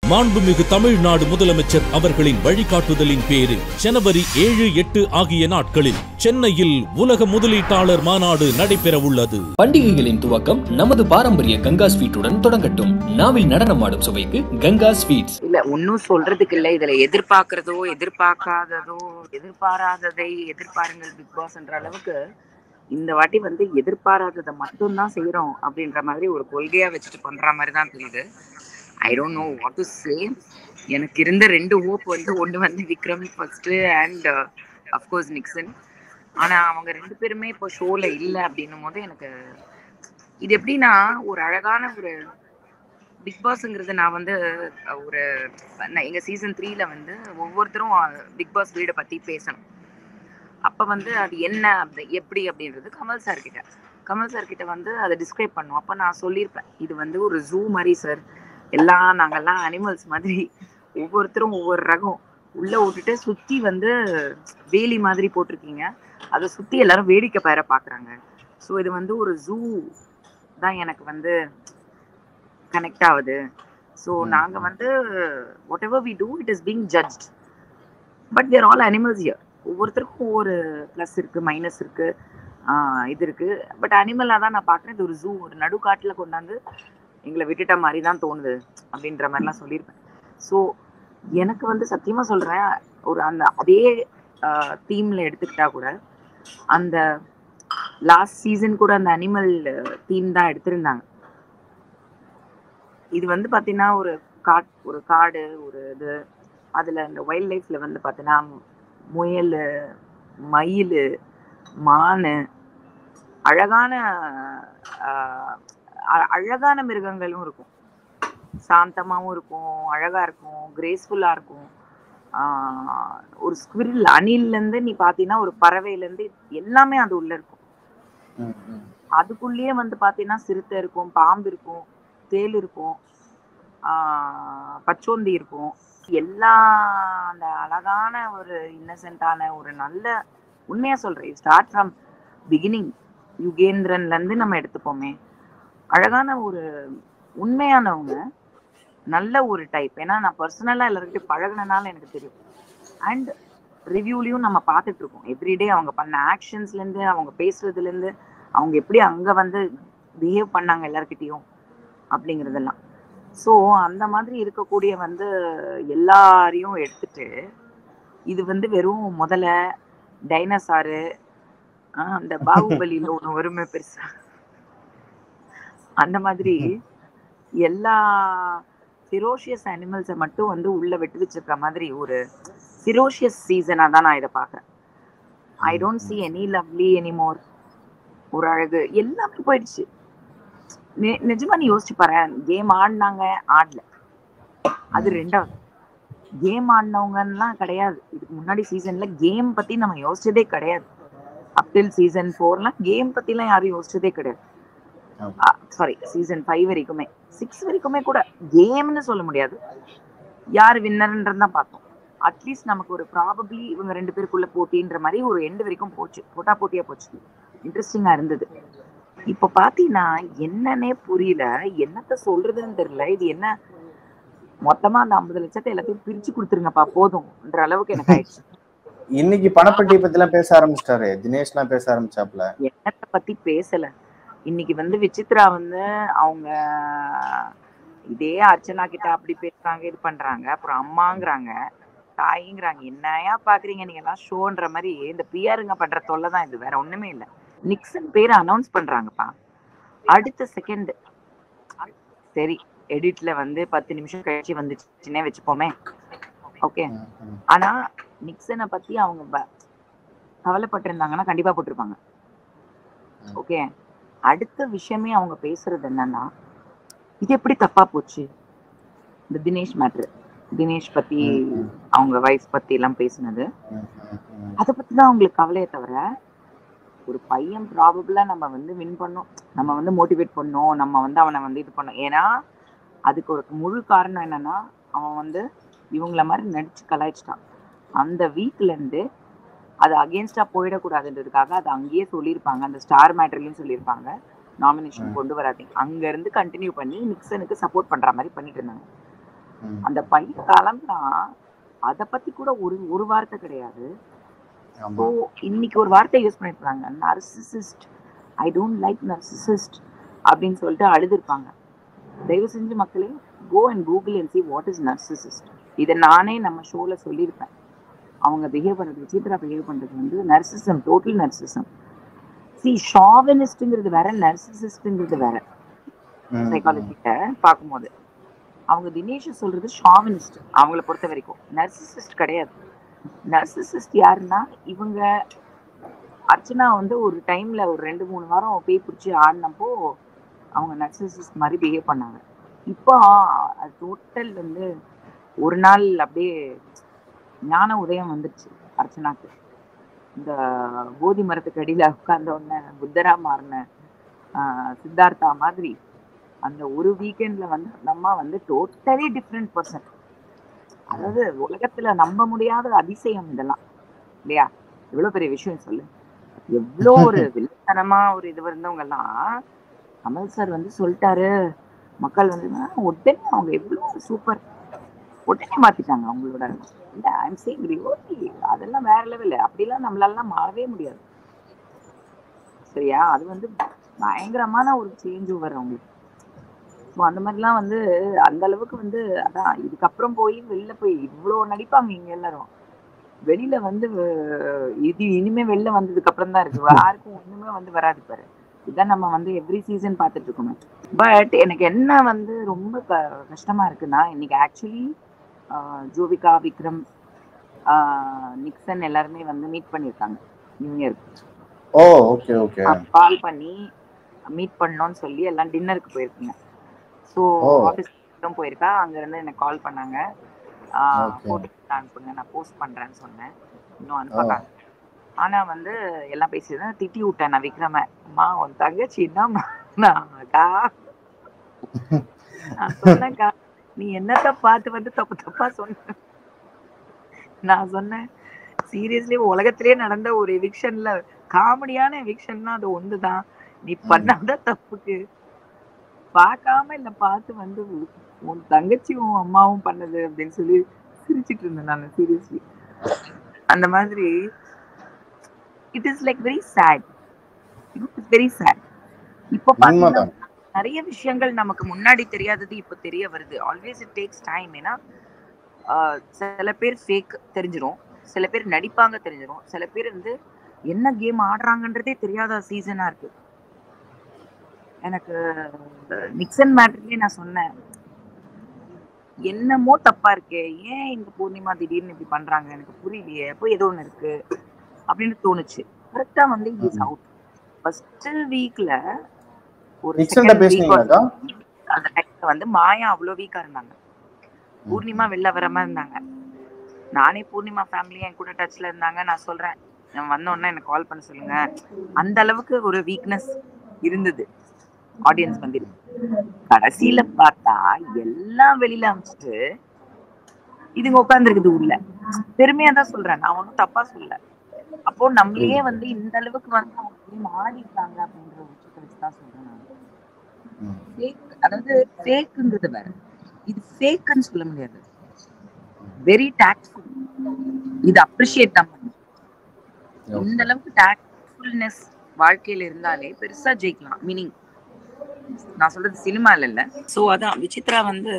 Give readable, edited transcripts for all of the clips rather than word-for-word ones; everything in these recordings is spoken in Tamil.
மாண்புமிகு தமிழ்நாடு முதலமைச்சர் அவர்களின் வழிகாட்டுதலின் பேரில் ஜனவரி 7, 8 ஆகிய நாட்களில் சென்னையில் உலக முதலீட்டாளர் மாநாடு நடைபெற உள்ளது. பண்டிகைகளின் துவக்கம் நமது பாரம்பரிய கங்கா ஸ்வீட்டுடன் தொடங்கட்டும். நாவில் நடனமாடும் சுவைக்கு கங்கா ஸ்வீட்ஸ். இல்ல ஒன்னும் சொல்றதுக்கு இல்ல. இதுல எதிர்பார்க்கறதோ எதிர்பார்க்காததோ எதிர்பாராததை எதிர்பாருங்கள் பிக் பாஸ்ன்ற அளவுக்கு இந்த வாட்டி எதிர்பாராததை மட்டும்தான் செய்யறோம் அப்படின்ற மாதிரி ஒரு கொள்கையா வச்சுட்டு பண்ற மாதிரி தான் தெரியுது. ஐ don't know what to say. எனக்கு இருந்த 2 ஹோப் ஒன்று Vikram first and of course Nixon. ஆனா அவங்க 2 பேருமே இப்போ ஷோல இல்லை அப்படின்னும் போது எனக்கு இது எப்படின்னா ஒரு அழகான ஒரு பிக் பாஸ்ங்கிறது நான் ஒரு எங்க சீசன் 3ல ஒவ்வொருத்தரும் பிக் பாஸ் வீடை பத்தி பேசணும். அப்ப அது என்ன எப்படி அப்படின்றது கமல் சார் கிட்ட அதை டிஸ்கிரைப் பண்ணும். அப்ப நான் சொல்லியிருப்பேன், இது ஒரு ஜூ மாதிரி சார், நாங்கெல்லாம் அனிமல்ஸ் மாதிரி ஒவ்வொருத்தரும் ஒவ்வொரு ரகம் உள்ள விட்டுட்டு சுத்தி வேலி மாதிரி போட்டிருக்கீங்க, அதை சுத்தி எல்லாரும் வேடிக்கை பெற பாக்குறாங்க. ஸோ இது ஒரு ஜூ தான் எனக்கு கனெக்ட் ஆகுது. ஸோ நாங்க whatever we do it is being judged, but we are all animals here. ஒவ்வொருத்தருக்கும் ஒவ்வொரு ப்ளஸ் இருக்கு, மைனஸ் இருக்கு, இது இருக்கு. பட் அனிமலாக தான் நான் பார்க்குறேன். இது ஒரு ஜூ, ஒரு நடுக்காட்டில் கொண்டாந்து எங்களை விட்டுட்ட மாதிரி தான் தோணுது அப்படின்ற மாதிரிலாம் சொல்லியிருப்பேன். ஸோ எனக்கு சத்தியமாக சொல்கிறேன், ஒரு அதே தீமில் எடுத்துக்கிட்டா கூட அந்த லாஸ்ட் சீசன் கூட அந்த அனிமல் தீம் தான் எடுத்திருந்தாங்க. இது பார்த்தீங்கன்னா ஒரு காடு ஒரு இது, அதில் இந்த வைல்ட் லைஃப்ல பார்த்தீங்கன்னா முயல், மயில், மான், அழகான மிருகங்களும் இருக்கும், சாந்தமாகவும் இருக்கும், அழகா இருக்கும், கிரேஸ்ஃபுல்லா இருக்கும். ஒரு ஸ்குவிரில், அணில்லேருந்து நீ பார்த்தீங்கன்னா ஒரு பறவையிலேருந்து எல்லாமே அது உள்ள இருக்கும். அதுக்குள்ளேயே பார்த்தீங்கன்னா சிறுத்தை இருக்கும், பாம்பு இருக்கும், தேல் இருக்கும், பச்சோந்தி இருக்கும். எல்லா அந்த அழகான ஒரு இன்னசென்ட்டான ஒரு நல்ல, உண்மையா சொல்றேன், ஸ்டார்ட் ஃப்ரம் பிகினிங் யுகேந்திரன்ல இருந்து நம்ம எடுத்துப்போமே, அழகான ஒரு உண்மையானவங்க, நல்ல ஒரு டைப். ஏன்னா நான் பர்சனலா எல்லாருக்கிட்டையும் பழகினால எனக்கு தெரியும். அண்ட் ரிவ்யூலையும் நம்ம பார்த்துட்டு இருக்கோம் எவ்ரிடே, அவங்க பண்ண ஆக்ஷன்ஸ்ல இருந்து, அவங்க பேசுறதுல இருந்து, அவங்க எப்படி அங்க பிஹேவ் பண்ணாங்க எல்லாருக்கிட்டையும் அப்படிங்கிறதெல்லாம். ஸோ அந்த மாதிரி இருக்கக்கூடிய எல்லாரையும் எடுத்துட்டு இது வெறும் முதல்ல டைனோசாரு, அந்த பாகுபலியில ஒண்ணு வருமே பெருசா, அந்த மாதிரி எல்லா ஃபிரோஷியஸ் அனிமல்ஸை மட்டும் உள்ள விட்டு வச்சிருக்க மாதிரி ஒரு ஃபிரோஷியஸ் சீசனா தான் நான் இதை பாக்குறேன். I don't see any lovely anymore. ஒரு அழகு எல்லாமே போயிடுச்சு. நிஜமா நீ யோசிச்சு பாரு, கேம் ஆடினாங்க, ஆடல, அது ரெண்டாவது. கேம் ஆடினவங்கலாம் கிடையாது இதுக்கு முன்னாடி சீசன்ல. கேம் பத்தி நம்ம யோசிச்சதே கிடையாது. அப்டில் சீசன் 4லாம் கேம் பத்திலாம் யாரும் யோசிச்சதே கிடையாது. சாரி, சீசன் 5 வரைக்குமே, 6 வரைக்குமே கூட கேம்னு சொல்ல முடியாது, யார் வின்னர்ன்றது தான் பார்த்தோம். அட்லீஸ்ட் நமக்கு ஒரு ப்ராபப்ளி இவங்க 2 பேருக்குள்ள போட்டின்ற மாதிரி ஒரு எண்டு வரைக்கும் போச்சு, போட்டியா போச்சு, இன்ட்ரெஸ்டிங்கா இருந்தது. இப்ப பாத்தீங்கன்னா என்னன்னே புரியல, என்னத்த சொல்றதுன்னு தெரியல. இது என்ன, மொத்தமா அந்த 50 லட்சத்தை எல்லாத்தையும் பிரிச்சு கொடுத்துருங்கப்பா போதும்ன்ற அளவுக்கு எனக்கு ஆயிடுச்சு. இன்னைக்கு பணப்பட்டி பத்தி எல்லாம் பேச ஆரம்பிச்சிட்டாரு தினேஷ், எல்லாம் பேச ஆரம்பிச்சாப்ல. என்னத்தை பத்தி பேசல. இன்னைக்கு விசித்ரா அவங்க இதே அர்ச்சனா கிட்ட அப்படி பேசுறாங்க, இது பண்றாங்க, அப்புறம் அம்மாங்கிறாங்க, தாய்ங்கிறாங்க. என்னையா பாக்குறீங்க நீங்க எல்லாம் ஷோன்ற மாதிரி இந்த பிஆருங்க பண்ற தொல்லை தான் இது, வேற ஒண்ணுமே இல்லை. நிக்சன் பேரை அனௌன்ஸ் பண்றாங்கப்பா, அடுத்த செகண்ட் சரி எடிட்ல 10 நிமிஷம் கழிச்சு வந்துச்சுன்னே வச்சுப்போமே, ஓகே. ஆனா நிக்சனை பத்தி அவங்க கவலைப்பட்டிருந்தாங்கன்னா கண்டிப்பா போட்டிருப்பாங்க, ஓகே. அடுத்த விஷயமே அவங்க பேசுறது என்னன்னா, இது எப்படி தப்பா போச்சு, இந்த தினேஷ் மேட்ரு, தினேஷ் பத்தி அவங்க வைஃப் பத்தி எல்லாம் பேசினது, அதை பத்திதான் அவங்களுக்கு கவலையை தவிர ஒரு பையன் ப்ராபபிளா நம்ம வின் பண்ணோம், நம்ம மோட்டிவேட் பண்ணோம், நம்ம அவனை இது பண்ணோம். ஏன்னா அதுக்கு ஒரு முழு காரணம் என்னன்னா, அவன் இவங்கள மாதிரி நடிச்சு கலாய்ச்சிட்டான். அந்த வீக்ல இருந்து அது அகேன்ஸ்டா போயிடக்கூடாதுன்றதுக்காக அது அங்கேயே சொல்லியிருப்பாங்க, அந்த ஸ்டார் மேட்டர்லயும் சொல்லியிருப்பாங்க, நாமினேஷன் கொண்டு வராதீங்க, அங்க இருந்து கண்டினியூ பண்ணி நிக்சனுக்கு சப்போர்ட் பண்ற மாதிரி பண்ணிட்டு இருந்தாங்க. அந்த பையன் கிளம்புறான், அதை பத்தி கூட ஒரு வார்த்தை கிடையாது. ஸோ இன்னைக்கு ஒரு வார்த்தை யூஸ் பண்ணிருப்பாங்க, நர்சிசிஸ்ட், ஐ டோன்ட் லைக் நர்சிசிஸ்ட் அப்படின்னு சொல்லிட்டு அழுதுருப்பாங்க. தயவு செஞ்சு மக்களே go and Google and see what is narcissist. இதை நானே நம்ம ஷோல சொல்லியிருப்பேன். அவங்க பிஹேவ் பண்றது, விசித்ரா பிஹேவ் பண்றது வந்து நர்சிசம், டோட்டல் நர்சிசம். சி ஷாவனிஸ்ட்ங்கிறது வேற, நர்சிசிஸ்ட்ங்கிறது வேற. சைக்காலஜிட்ட பார்க்கும்போது அவங்க தினேஷ் சொல்றது ஷாவனிஸ்ட், அவங்கள பொறுத்த வரைக்கும் நர்சிசிஸ்ட் கிடையாது. நர்சிசிஸ்ட் யாருன்னா, இவங்க அர்ச்சனா வந்து ஒரு டைம்ல ஒரு 2-3 வாரம் பேய் பிடிச்சி ஆடினப்போ அவங்க நர்சிசிஸ்ட் மாதிரி பிஹேவ் பண்ணாங்க. இப்போ அது டோட்டல் வந்து ஒரு நாள் அப்படியே ஞான உதயம் வந்துருச்சு அர்ச்சனாக்கு. இந்த போதி மரத்துக்கு அடியில உட்கார்ந்த உடனே புத்தரா மாறின சித்தார்த்தா மாதிரி அந்த ஒரு வீக்கெண்ட்ல வந்து அந்த அம்மா வந்து டோட்டலி டிஃப்ரெண்ட் பர்சன். அதாவது உலகத்துல நம்ப முடியாத அதிசயம் இதெல்லாம் இல்லையா? எவ்வளவு பெரிய விஷயம் சொல்லு. எவ்வளோ ஒரு வில்லத்தனமா ஒரு இது இருந்தவங்க எல்லாம் கமல் சார் வந்து சொல்லிட்டாரு, மக்கள் வந்து உடனே அவங்க எவ்வளவு சூப்பர், உடனே மாத்திட்டாங்க அவங்களோட. இல்ல ஐம் சேயிங் அதெல்லாம் வேற லெவல். அப்படிலாம் நம்மளால மாறவே முடியாது சரியா? அது வந்து பயங்கரமான ஒரு சேஞ்ச் ஓவர் அவங்களுக்கு. அந்த மாதிரிலாம் வந்து அந்த அளவுக்கு வந்து அதான் இதுக்கப்புறம் வெளில போய் இவ்வளோ நடிப்பாங்க இங்க எல்லாரும். வெளியில வந்து இது இனிமே வெளில வந்ததுக்கு அப்புறம் தான் இருக்கு, யாருக்கும் ஒண்ணுமே வந்து வராது பாரு. இதான் நம்ம வந்து எவ்ரி சீசன் பார்த்துட்டு இருக்கோம். பட் எனக்கு என்ன வந்து ரொம்ப கஷ்டமா இருக்குன்னா, இன்னைக்கு ஆக்சுவலி ஜோவிகா, விக்ரம், நிக்சன் எல்லாருமே வந்து மீட் பண்ணியிருக்காங்க நியூ இயருக்கு. ஓ ஓகே ஓகே. கால் பண்ணி மீட் பண்ணோம்னு சொல்லி எல்லாம் டின்னருக்கு போயிருக்கீங்க. ஸோ ஆஃபீஸ் போயிருக்கா, அங்கேருந்து எனக்கு கால் பண்ணாங்க, ஃபோட்டோ அனுப்புங்க நான் போஸ்ட் பண்ணுறேன்னு சொன்னேன். இன்னும் அனுப்பாங்க. ஆனால் வந்து எல்லாம் பேசிதான் திட்டி விட்டேன் நான் விக்ரம. அம்மா உன் தங்கச்சி என்னம்மாக்கா, நான் சொன்னேன்க்கா நீ என்னத்த பார்த்து வந்து தப்பு தப்பா சொன்ன. நான் சொன்னேன் சீரியஸ்லி உலகத்திலே நடந்த ஒரு எவிக்ஷன்ல காமெடியான எவிக்ஷன்னா அது ஒண்ணுதான். நீ பண்ணாத தப்புக்கு பார்க்காம இல்ல பார்த்து வந்து உன் தங்கச்சியும் அம்மாவும் பண்ணது அப்படின்னு சொல்லி சிரிச்சிட்டு இருந்தேன் நான். சீரியஸ்லி அந்த மாதிரி it is like very sad. It is very sad. இப்போ பாத்தீங்கன்னா நிறைய விஷயங்கள் நமக்கு முன்னாடி தெரியாதது இப்போ தெரிய வருது. Always it takes time. ஏன்னா சில பேர் ஃபேக் தெரிஞ்சிடும், சில பேர் நடிப்பாங்க தெரிஞ்சிடும், சில பேர் வந்து என்ன கேம் ஆடுறாங்கன்றதே தெரியாத சீசனா இருக்கு. எனக்கு நிக்சன் மேட்டர்லயே நான் சொன்னேன், என்னமோ தப்பா இருக்கே, ஏன் இந்த பூர்ணிமா திடீர்னு இப்படி பண்றாங்க எனக்கு புரியலையே, அப்போ ஏதோ ஒண்ணு இருக்கு அப்படின்னு தோணுச்சு. கரெக்டா வந்து இஸ் அவுட். ஃபர்ஸ்ட் வீக்ல ஒரு செகண்ட் வீக் அந்த டைம்ல வந்து மாயா அவ்வளோ வீக்கா இருந்தாங்க, பூர்ணிமா வெளில வராம இருந்தாங்க. நானே பூர்ணிமா ஃபேமிலி என் கூட டச்ல இருந்தாங்க. நான் சொல்றேன் வந்தோடனே எனக்கு கால் பண்ண சொல்லுங்க. அந்த அளவுக்கு ஒரு வீக்னஸ் இருந்தது ஆடியன்ஸ் வந்து. கடைசியில பார்த்தா எல்லாம் வெளியில அமைச்சிட்டு இதுங்க உட்கார்ந்துருக்குது உள்ள. பெருமையா தான் சொல்றேன், நான் ஒன்னும் தப்பா சொல்ல. அப்போ நம்மளையே வந்து இந்த அளவுக்கு வந்து அவங்க மாறிட்டாங்க அப்படின்ற ஒரு விஷயத்தை வச்சுதான் சொல்றேன் நான். அதாவது ஃபேக்குங்கிறது வேற, இது ஃபேக்குன்னு சொல்ல முடியாது. வெரி டாக்ட்ஃபுல். இது அப்ரிஷியேட் தான் பண்ணும். இந்த அளவுக்கு டாக்ட்ஃபுல்னஸ் வாழ்க்கையில இருந்தாலே பெருசா ஜெயிக்கலாம். மீனிங் நான் சொல்றது சினிமால இல்ல. சோ அதான் விசித்ரா வந்து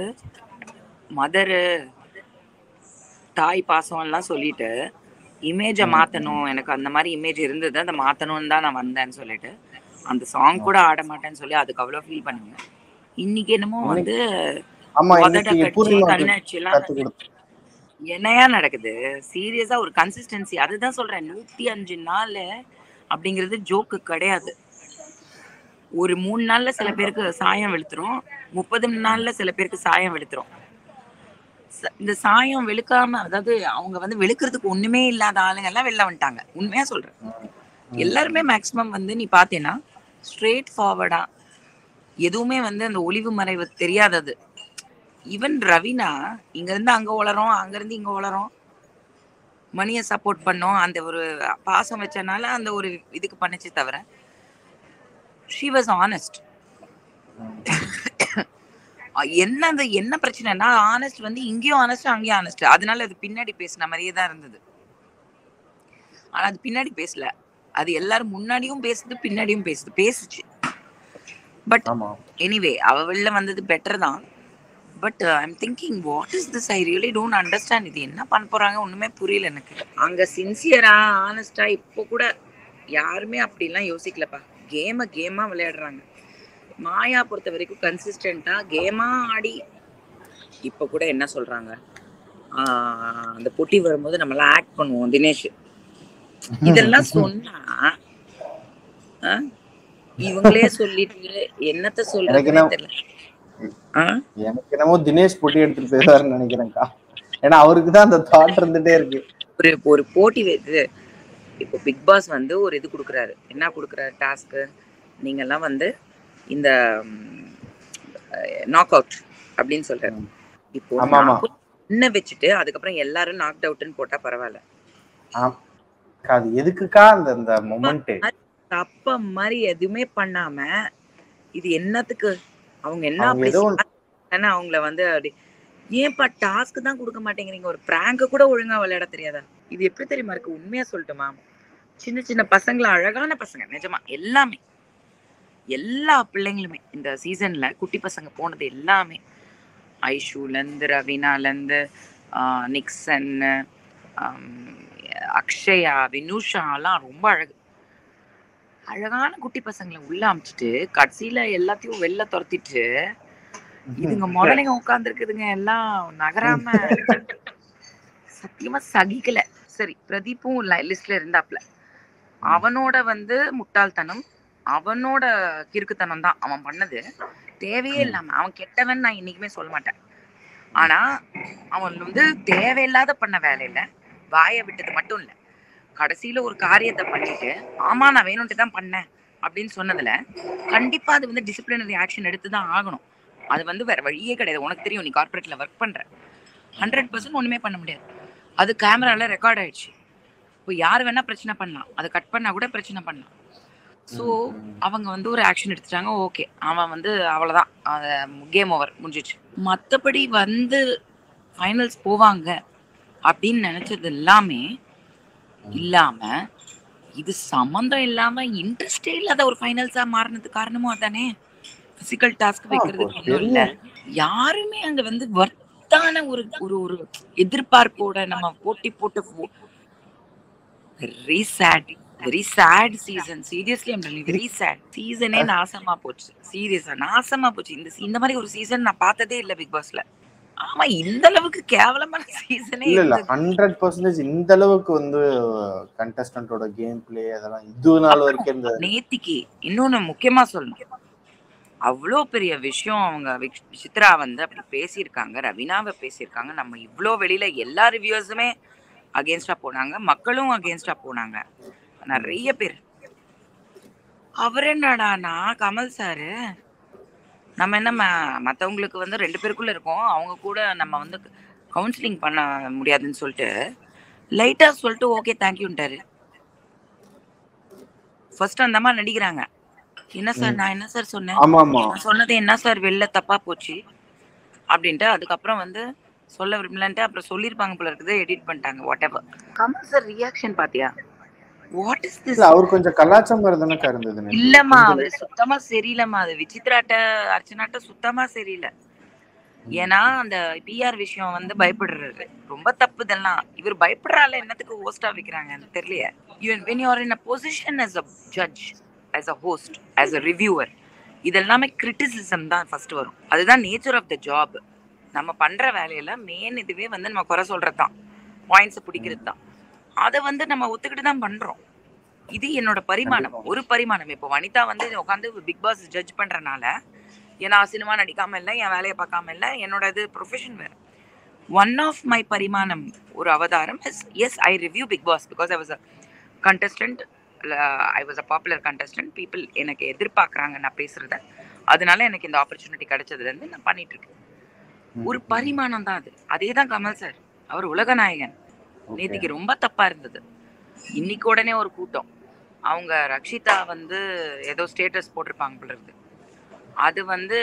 மதரு தாய் பாசம் எல்லாம் சொல்லிட்டு இமேஜை மாத்தணும், எனக்கு அந்த மாதிரி இமேஜ் இருந்தது, அதை மாத்தணும்னு தான் நான் வந்தேன்னு சொல்லிட்டு அந்த சாங் கூட ஆட மாட்டேன்னு சொல்லி அதுக்கு அவ்வளவு ஃபீல் பண்ணுங்க. இன்னைக்கு என்னமோ வந்து கண்ணாட்சி எல்லாம் என்னையா நடக்குது சீரியஸா. ஒரு கன்சிஸ்டன்சி, அதுதான் சொல்றேன். 105 நாள் அப்படிங்கிறது ஜோக்கு கிடையாது. ஒரு 3 நாள்ல சில பேருக்கு சாயம் வெளுத்துரும், 30 நாள்ல சில பேருக்கு சாயம் வெளுத்துரும். இந்த சாயம் வெளுக்காம, அதாவது அவங்க வந்து வெளுக்கிறதுக்கு ஒண்ணுமே இல்லாத ஆளுங்க எல்லாம் வெளில வந்துட்டாங்க. உண்மையா சொல்றேன், எல்லாருமே மேக்சிமம் வந்து நீ பாத்தீங்கன்னா ஸ்ட்ரெயிட் ஃபார்வர்டா, எதுவுமே வந்து அந்த ஒளிவு மறைவு தெரியாதது. ஈவன் ரவீனா இங்க இருந்து அங்க வளரும், அங்க இருந்து இங்க வளரும், மணியை சப்போர்ட் பண்ணோம், அந்த ஒரு பாசம் வச்சனால அந்த ஒரு இதுக்கு பண்ணுச்சு தவிர she was honest. என்ன பிரச்சனைனா ஆனஸ்ட் வந்து இங்கேயும் ஆனஸ்ட் அங்கேயும் ஆனஸ்ட். அதனால அது பின்னாடி பேசின மாதிரியே தான் இருந்தது. ஆனா அது பின்னாடி பேசல, அது எல்லாரும் முன்னாடியும் பேசுது பின்னாடியும் பேசுச்சு. பட் எனிவே அவ வெளில வந்தது பெட்டர் தான். But I'm thinking what is this, I really don't understand. இது என்ன பண்ண போறாங்க ஒண்ணுமே புரியல எனக்கு. அங்க சின்சியரா ஆனஸ்டா இப்போ கூட யாருமே அப்படிலாம் யோசிக்கலப்பா. கேமா விளையாடுறாங்க. மாயா பொறுத்த வரைக்கும் கன்சிஸ்டண்டா கேமா ஆடி இப்ப கூட என்ன சொல்றாங்க, அந்த போட்டி வரும்போது நம்மளாம் ஆக்ட் பண்ணுவோம் தினேஷ், இதெல்லாம் சொன்னா இவங்களே சொல்லிட்டு என்னத்த சொல்றதுன்னு தெரியல. எனக்கு என்னமோ தினேஷ் போட்டி எடுத்துட்டு போயிருவாருன்னு நினைக்கிறேன்க்கா. ஏன்னா அவருக்கு தான் அந்த தாட் இருந்துட்டே இருக்கு. ஒரு போட்டி வைத்து இப்போ பிக் பாஸ் வந்து ஒரு இது கொடுக்குறாரு. என்ன கொடுக்குறாரு டாஸ்க்கு, நீங்க எல்லாம் வந்து இந்த நாக் அவுட் அப்படின்னு சொல்றாரு. இப்போ என்ன வச்சுட்டு அதுக்கப்புறம் எல்லாரும் நாக் அவுட்னு போட்டா பரவாயில்ல. அது எதுக்குக்கா அந்த மொமெண்ட் தப்ப மாதிரி எதுவுமே பண்ணாம இது என்னத்துக்கு அவங்க என்ன அப்படி அவங்கள வந்து அப்படி ஏன்பா டாஸ்க் தான் கொடுக்க மாட்டேங்கிறீங்க, ஒரு பிராங்க கூட ஒழுங்கா விளையாட தெரியாதா? இது எப்படி தெரியுமா இருக்கு, உண்மையா சொல்லட்டுமா, சின்ன சின்ன பசங்கள, அழகான பசங்க நிஜமா, எல்லாமே எல்லா பிள்ளைங்களுமே இந்த சீசன்ல குட்டி பசங்க போனது எல்லாமே, ஐஷுல இருந்து ரவீனால இருந்து நிக்சன், அக்ஷயா, வினுஷா எல்லாம் ரொம்ப அழகான குட்டி பசங்களை உள்ள அமைச்சிட்டு கடைசியில எல்லாத்தையும் வெளில துரத்திட்டு இதுங்க முதலைங்க உட்கார்ந்துருக்குதுங்க எல்லாம் நகராம. சத்தியமா சகிக்கல. சரி, பிரதீப்பும் லிஸ்ட்ல இருந்தாப்ல. அவனோட வந்து முட்டாள்தனம், அவனோட கிறுக்குத்தனம் தான் அவன் பண்ணது. தேவையே இல்லாம அவன் கெட்டவன் நான் இன்னைக்குமே சொல்ல மாட்டேன். ஆனா அவன் வந்து தேவையில்லாத பண்ண வேலையில வாயை விட்டது மட்டும் இல்ல, கடைசியில ஒரு காரியத்தை பண்ணிட்டு ஆமா நான் வேணும்ட்டு தான் பண்ணேன் அப்படின்னு சொன்னதுல கண்டிப்பா அது வந்து டிசிப்ளினரி ஆக்ஷன் எடுத்துதான் ஆகணும். அது வந்து வேற வழியே கிடையாது. உனக்கு தெரியும், நீ கார்பரேட்ல ஒர்க் பண்ற, 100% ஒண்ணுமே பண்ண முடியாது. அது கேமரால ரெக்கார்ட் ஆயிடுச்சு. இப்போ யார் வேணா பிரச்சனை பண்ணலாம், அதை கட் பண்ணா கூட பிரச்சனை பண்ணலாம். ஸோ அவங்க வந்து ஒரு ஆக்ஷன் எடுத்துட்டாங்க. ஓகே, அவன் வந்து அவ்வளவுதான், கேம் ஓவர், முடிஞ்சிச்சு. மற்றபடி வந்து ஃபைனல்ஸ் போவாங்க அப்படின்னு நினைச்சது எல்லாமே இல்லாம, இது சம்பந்தம் இல்லாம இன்ட்ரெஸ்டே இல்லாத ஒரு ஃபைனல்ஸா மாறினது காரணமும் அதானே. பிசிக்கல் டாஸ்க் வைக்கிறதுக்கு ஒன்றும் இல்லை. யாருமே அங்க வந்து வர்த்தான ஒரு ஒரு எதிர்பார்ப்போட நம்ம போட்டி போட்டு very sad season. Seriously I'm telling, very sad. சீசனே நாசமா போச்சு. சீரியஸா நாசமா போச்சு. இந்த மாதிரி ஒரு சீசன் நான் பார்த்ததே இல்லை பிக் பாஸ்ல. ஆமா, இந்த அளவுக்கு கேவலமான சீசனே இல்ல 100% இந்த அளவுக்கு வந்து கண்டஸ்டன்ட்டோட கேம் பிளே அதெல்லாம் இது நாள் வரைக்கும் இந்த நேத்திக்கு இன்னொன்னு முக்கியமா சொல்லணும். அவ்வளோ பெரிய விஷயம் அவங்க விசித்ரா வந்து அப்படி பேசியிருக்காங்க, ரவீனாவை பேசியிருக்காங்க. நம்ம இவ்வளோ வெளியில எல்லா ரிவ்யூஸுமே அகேன்ஸ்டா போனாங்க, மக்களும் அகேன்ஸ்டா போனாங்க, நிறைய பேர். அவர் என்னடானா கமல் சாரு, நம்ம என்ன மற்றவங்களுக்கு வந்து 2 பேருக்குள்ள இருக்கோம், அவங்க கூட நம்ம வந்து கவுன்சிலிங் பண்ண முடியாதுன்னு சொல்லிட்டு லைட்டா சொல்லிட்டு ஓகே தேங்க்யூன்ட்டாரு. ஃபர்ஸ்ட் அந்த அம்மா நடிக்கிறாங்க, என்ன சார் நான் என்ன சார் சொன்னேன், நான் சொன்னது என்ன சார் வெளில தப்பா போச்சு அப்படின்ட்டு. அதுக்கப்புறம் வந்து சொல்ல விரும்பலன்ட்டு அப்புறம் சொல்லியிருப்பாங்க போல இருக்குது, எடிட் பண்ணிட்டாங்க. Whatever. Kamal sir reaction பாத்தியா? What is this? அவர் கொஞ்சம் கலாச்சாரம் இருந்தனக்கா இருந்தது. இல்லம்மா, அவர் சுத்தமா சரியில்லம்மா. அது விசித்ராட்ட அர்ச்சனாட்ட சுத்தமா சரியில்லை. ஏன்னா அந்த பிஆர் விஷயம் வந்து பயப்படுறாரு, ரொம்ப தப்பு இதெல்லாம். இவர் பயப்படுறால என்னத்துக்கு ஹோஸ்டா வைக்கிறாங்க தெரியலையே. when you are in a position as a judge, as a host, as a reviewer, இதெல்லாமே கிரிட்டிசிசம் தான் ஃபர்ஸ்ட் வரும். அதுதான் நேச்சர் ஆஃப் த ஜாப். நம்ம பண்ற வேலையில மெயின் இதுவே வந்து நம்ம குறை சொல்றது தான், பாயிண்ட்ஸ் பிடிக்கிறது தான். அதை வந்து நம்ம ஒத்துக்கிட்டு தான் பண்றோம். இது என்னோட பரிமாணம், ஒரு பரிமாணம். இப்போ வனிதா வந்து உட்காந்து பிக் பாஸ் ஜட்ஜ் பண்றனால ஏன்னா சினிமா நடிக்காம இல்லை, என் வேலையை பார்க்காம இல்லை, என்னோட இது ப்ரொஃபஷன் வேறு. ஒன் ஆஃப் மை பரிமாணம், ஒரு அவதாரம் is as I review Bigg Boss because I was a contestant, I was a popular contestant. People எனக்கு எதிர்பார்க்குறாங்க நான் பேசுறத, அதனால எனக்கு இந்த ஆப்பர்ச்சுனிட்டி கிடைச்சதுலேருந்து நான் பண்ணிட்டு இருக்கேன். ஒரு பரிமாணம் தான் அது. அதே தான் கமல் சார், அவர் உலக நாயகன். நேத்திக்கு ரொம்ப தப்பா இருந்தது. இன்னைக்கு உடனே ஒரு கூட்டம், அவங்க ரக்ஷிதா வந்து ஏதோ ஸ்டேட்டஸ் போட்டிருப்பாங்க போல இருக்கு, அது வந்து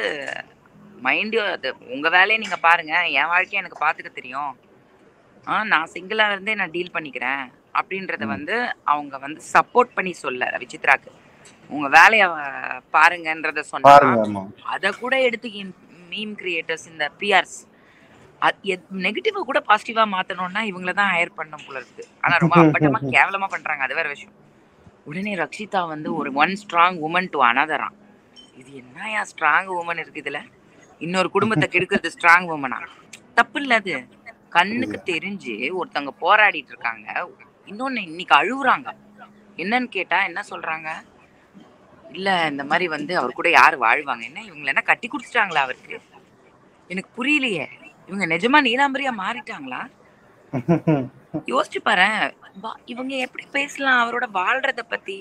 மைண்ட் அது உங்க வேலையை நீங்க பாருங்க, என் வாழ்க்கையை எனக்கு பாத்துக்க தெரியும். நான் சிங்கிளா இருந்தே நான் டீல் பண்ணிக்கிறேன் அப்படின்றத வந்து அவங்க வந்து சப்போர்ட் பண்ணி சொல்ல விசித்ராக்கு. உங்க வேலைய பாருங்கன்றத சொன்னா அத கூட எடுத்து மீம் கிரியேட்டர்ஸ் இந்த பிஆர்ஸ் நெகட்டிவா கூட பாசிட்டிவா மாத்தணும்னா இவங்களதான் ஹையர் பண்ண போல இருக்கு. ஆனா ரொம்ப அப்பட்டமா கேவலமா பண்றாங்க, அது வேற விஷயம். உடனே ரக்ஷிதா வந்து ஒரு ஒன் ஸ்ட்ராங் உமன் டு அனதரா. இது என்னயா ஸ்ட்ராங் உமன் இருக்கு இதுல? இன்னொரு குடும்பத்தை கெடுக்கிறது ஸ்ட்ராங் உமனா? தப்பு இல்ல அது. கண்ணுக்கு தெரிஞ்சு ஒருத்தவங்க போராடிட்டு இருக்காங்க, இன்னொன்னு இன்னைக்கு அழுகுறாங்க. என்னன்னு கேட்டா என்ன சொல்றாங்க, இல்ல இந்த மாதிரி வந்து அவர் கூட யாரு வாழ்வாங்க, என்ன இவங்களை என்ன கட்டி குடிச்சிட்டாங்களா அவருக்கு? எனக்கு புரியலையே, இவங்க நிஜமா நீலாம்பரியா மாறிட்டாங்களா? யோசிச்சு பாரு, இவங்க எப்படி பேசலாம் அவரோட வாழ்றத பத்தி?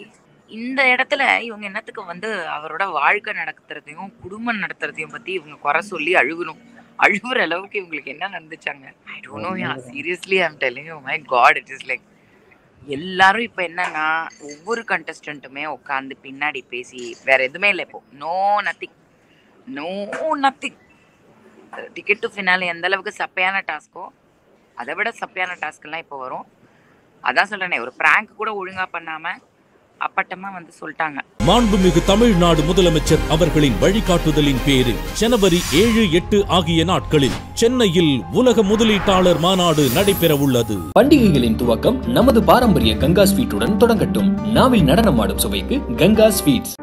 இந்த இடத்துல இவங்க என்னத்துக்கு வந்து அவரோட வாழ்க்கை நடத்துறதையும் குடும்பம் நடத்துறதையும் பத்தி இவங்க குறை சொல்லி அழுகுற அளவுக்கு இவங்களுக்கு என்ன நடந்துச்சாங்க? I don't know ya, seriously I am telling you, my God, it is like எல்லாரும் இப்ப என்னன்னா ஒவ்வொரு கண்டஸ்டன்ட்டுமே உட்காந்து பின்னாடி பேசி வேற எதுவுமே இல்லை இப்போ. No nothing. Ticket to finale எந்த அளவுக்கு சப்பையான டாஸ்கோ அதை விட சப்பையான டாஸ்க் எல்லாம் இப்போ வரும். அதான் சொல்றேனே, ஒரு பிராங்க் கூட ஒழுங்கா பண்ணாம அப்பட்டமா வந்து சொல்லிட்டாங்க. மாண்புமிகு தமிழ்நாடு முதலமைச்சர் அவர்களின் வழிகாட்டுதலின் பேரில் ஜனவரி 7, 8 ஆகிய நாட்களில் சென்னையில் உலக முதலீட்டாளர் மாநாடு நடைபெற உள்ளது. பண்டிகைகளின் துவக்கம் நமது பாரம்பரிய கங்கா ஸ்வீட்டுடன் தொடங்கட்டும். நாவில் நடனமாடும் சுவைக்கு கங்கா ஸ்வீட்ஸ்.